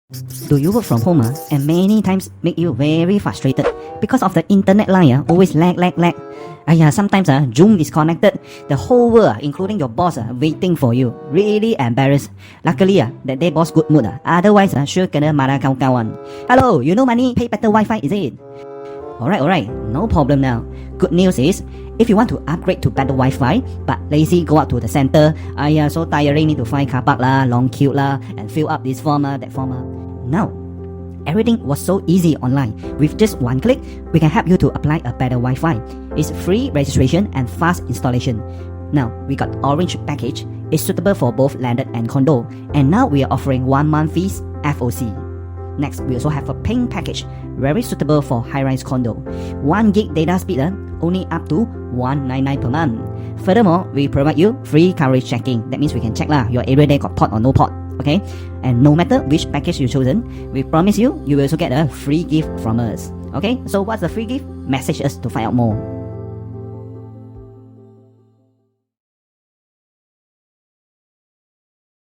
Do you work from home and many times make you very frustrated because of the internet line always lag. Sometimes Zoom disconnected, the whole world including your boss waiting for you. Really embarrassed. Luckily that day boss good mood. Otherwise sure kena marah kawan-kawan. Hello, you know money pay better Wi-Fi is it? Alright, no problem now. Good news is, if you want to upgrade to better Wi-Fi, but lazy go out to the center, so tiring need to find car park long queue and fill up this form that form. Now, everything was so easy online. With just one click, we can help you to apply a better Wi-Fi. It's free registration and fast installation. Now, we got Orange Package. It's suitable for both landed and condo. And now we are offering 1 month fees FOC. Next, we also have a Pink Package, very suitable for high-rise condo. 1 gig data speed, only up to $199 per month. Furthermore, we provide you free coverage checking. That means we can check your area there got port or no port. Okay? And no matter which package you've chosen, we promise you will also get a free gift from us. Okay? So what's the free gift? Message us to find out more.